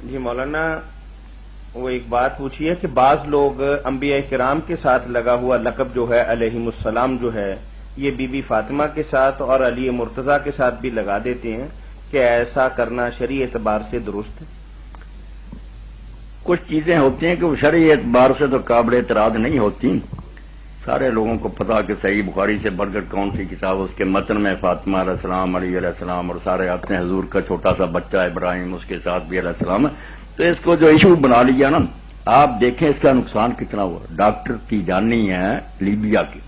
جی مولانا، وہ ایک بات پوچھی ہے کہ بعض لوگ انبیاء کرام کے ساتھ لگا ہوا لقب جو ہے علیہم السلام جو ہے یہ بی بی فاطمہ کے ساتھ اور علی مرتضیٰ کے ساتھ بھی لگا دیتے ہیں، کہ ایسا کرنا شرعی اعتبار سے درست ہے؟ کچھ چیزیں ہوتی ہیں کہ وہ شرعی اعتبار سے تو قابل اعتراض نہیں ہوتی. سارے لوگوں کو پتا کہ صحیح بخاری سے بڑھ کر کون سی کتاب، اس کے متن میں فاطمہ علیہ السلام، علی علیہ السلام اور سارے آتے ہیں. حضور کا چھوٹا سا بچہ ابراہیم اس کے ساتھ بھی علیہ السلام ہے. تو اس کو جو ایشو بنا لیا نا، آپ دیکھیں اس کا نقصان کتنا ہوا. ڈاکٹر تیجانی ہے لیبیا کی،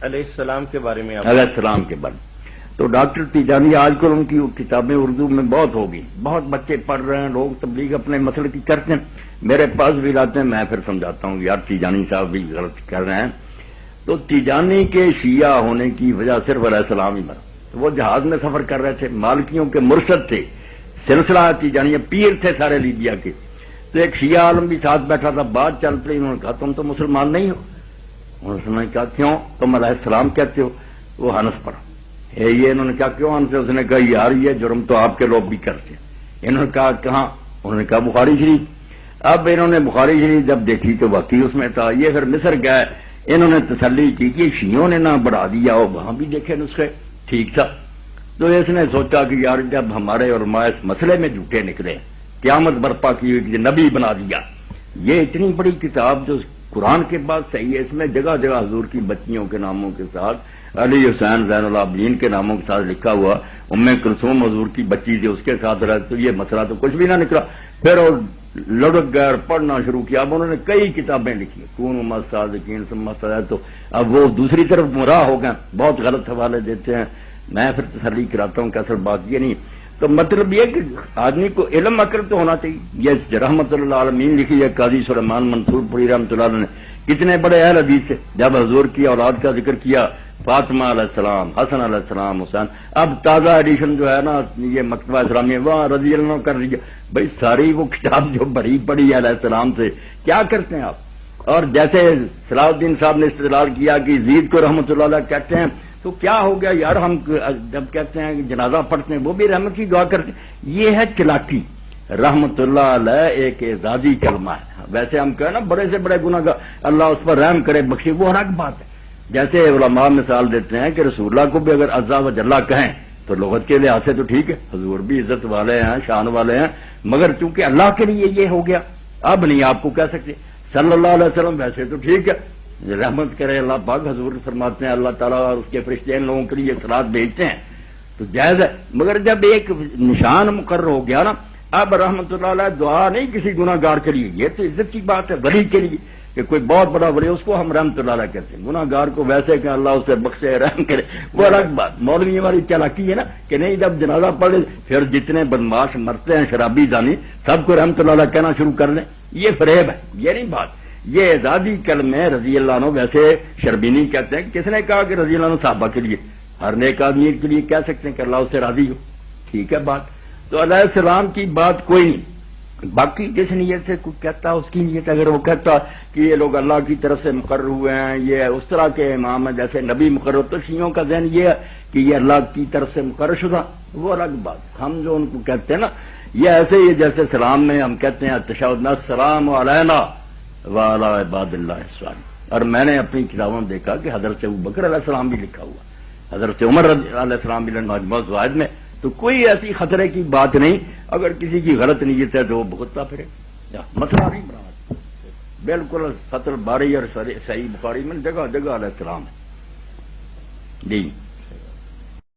علیہ السلام کے بارے میں علیہ السلام کے بارے. تو ڈاکٹر تیجانی آج کل ان کی کتابیں اردو میں بہت ہوگی، بہت بچے پڑھ رہے ہیں، لوگ تبلیغ اپنے مسئلے کی کرتے ہیں، میرے پاس بھی لاتے ہیں. میں پھر سمجھاتا ہوں یار تیجانی صاحب بھی غلط کر رہے ہیں. تو تیجانی کے شیعہ ہونے کی وجہ صرف علیہ السلام ہی مرا. وہ جہاز میں سفر کر رہے تھے، مالکیوں کے مرشد تھے، سلسلہ تیجانی پیر تھے سارے لیبیا کے. تو ایک شیعہ عالم بھی ساتھ بیٹھا تھا، بات چل پڑی. انہوں نے کہا تم تو مسلمان نہیں ہو. انہوں نے کہا کیوں؟ تم علیہ السلام کہتے ہو. وہ ہنس پڑا. یہ انہوں نے کہا کیوں ہنسے؟ اس نے کہا یار یہ جرم تو آپ کے لوگ بھی کرتے ہیں. انہوں نے کہا کہاں؟ انہوں نے کہا بخاری شریف. اب انہوں نے بخاری شریف جب دیکھی تو واقعی اس میں تھا. یہ پھر مصر گئے، انہوں نے تسلی کی کہ شیعوں نے نہ بڑھا دیا، اور وہاں بھی دیکھے نسخے ٹھیک تھا. تو اس نے سوچا کہ یار جب ہمارے علماء اس مسئلے میں جھوٹے نکلے، قیامت برپا کی ہوئی کہ نبی بنا دیا. یہ اتنی بڑی کتاب جو قرآن کے بعد صحیح ہے، اس میں جگہ جگہ حضور کی بچیوں کے ناموں کے ساتھ، علی حسین زین العابدین کے ناموں کے ساتھ لکھا ہوا. ام کلثوم حضور کی بچی تھی، اس کے ساتھ رہے. تو یہ مسئلہ تو کچھ بھی نہ نکلا. پھر وہ لڑک گئے اور پڑھنا شروع کیا. اب انہوں نے کئی کتابیں لکھی، کون مع الصادقین ثم اهتدیت. تو اب وہ دوسری طرف گمراہ ہو گئے، بہت غلط حوالے دیتے ہیں. میں پھر تسلی کراتا ہوں کہ اصل بات یہ نہیں. تو مطلب یہ کہ آدمی کو علم عقل تو ہونا چاہیے. یہ رحمت اللہ عالمین لکھی ہے قاضی سلیمان منصور پوری رحمۃ اللہ علیہ نے. کتنے بڑے اہل حدیث سے جب حضور کی اولاد کا ذکر کیا، فاطمہ علیہ السلام، حسن علیہ السلام، حسین. اب تازہ ایڈیشن جو ہے نا یہ مکتبہ اسلامیہ، وہاں رضی اللہ عنہ کر دیا. بھائی ساری وہ کتاب جو بڑی پڑی ہے علیہ السلام سے، کیا کرتے ہیں آپ؟ اور جیسے صلاح الدین صاحب نے استدلال کیا کہ یزید کو رحمۃ اللہ علیہ کہتے ہیں، تو کیا ہو گیا یار؟ ہم جب کہتے ہیں کہ جنازہ پڑھتے ہیں وہ بھی رحمت کی دعا کرتے ہیں. یہ ہے چلاکی. رحمت اللہ علیہ ایک اعزازی کلمہ ہے. ویسے ہم کہیں نا بڑے سے بڑے گناہ گار اللہ اس پر رحم کرے بخشے، وہ الگ بات ہے. جیسے علماء مثال دیتے ہیں کہ رسول اللہ کو بھی اگر عزا و جلہ کہیں تو لغت کے لحاظ سے تو ٹھیک ہے، حضور بھی عزت والے ہیں، شان والے ہیں، مگر چونکہ اللہ کے لیے یہ ہو گیا، اب نہیں آپ کو کہہ سکتے. صلی اللہ علیہ وسلم ویسے تو ٹھیک ہے، رحمت کرے اللہ پاک. حضور فرماتے ہیں اللہ تعالیٰ اور اس کے فرشتے ان لوگوں کے لیے صلات بھیجتے ہیں، تو جائز ہے. مگر جب ایک نشان مقرر ہو گیا نا، اب رحمت اللہ علیہ دعا نہیں کسی گناہ گار کے لیے، یہ تو عزت کی بات ہے. ولی کے لیے کہ کوئی بہت بڑا ولی، اس کو ہم رحمت اللہ علیہ کہتے ہیں. گناہ گار کو ویسے کہ اللہ اسے بخشے رحم کرے، وہ الگ بات. مولوی ہماری چالاکی ہے نا کہ نہیں جب جنازہ پڑھ پھر جتنے بدماش مرتے ہیں شرابی زانی سب کو رحمت اللہ علیہ کہنا شروع کر دیں. یہ فریب ہے، یہ نہیں بات. یہ اعزازی کلمے رضی اللہ عنہ ویسے شربینی کہتے ہیں. کس نے کہا کہ رضی اللہ عنہ صحابہ کے لیے؟ ہر نیک آدمی کے لیے کہہ سکتے ہیں کہ اللہ اسے راضی ہو، ٹھیک ہے بات. تو علیہ السلام کی بات کوئی نہیں. باقی جس نیت سے کوئی کہتا اس کی نیت، اگر وہ کہتا کہ یہ لوگ اللہ کی طرف سے مقرر ہوئے ہیں، یہ اس طرح کے امام ہیں جیسے نبی مقرر، تو شیعوں کا ذہن یہ ہے کہ یہ اللہ کی طرف سے مقرر شدہ، وہ الگ بات. ہم جو ان کو کہتے ہیں نا، یہ ایسے ہی جیسے سلام میں ہم کہتے ہیں تشہد میں السلام علینا وعلی عباد اللہ الصالحین. اور میں نے اپنی کتابوں میں دیکھا کہ حضرت ابوبکر علیہ السلام بھی لکھا ہوا، حضرت عمر علیہ السلام بھی مجموعہ الزوائد میں. تو کوئی ایسی خطرے کی بات نہیں. اگر کسی کی غلط نیت ہے تو وہ بھگتتا پھرے، مسئلہ نہیں بنا. بالکل فتح الباری اور صحیح بخاری میں جگہ جگہ علیہ السلام ہے. جی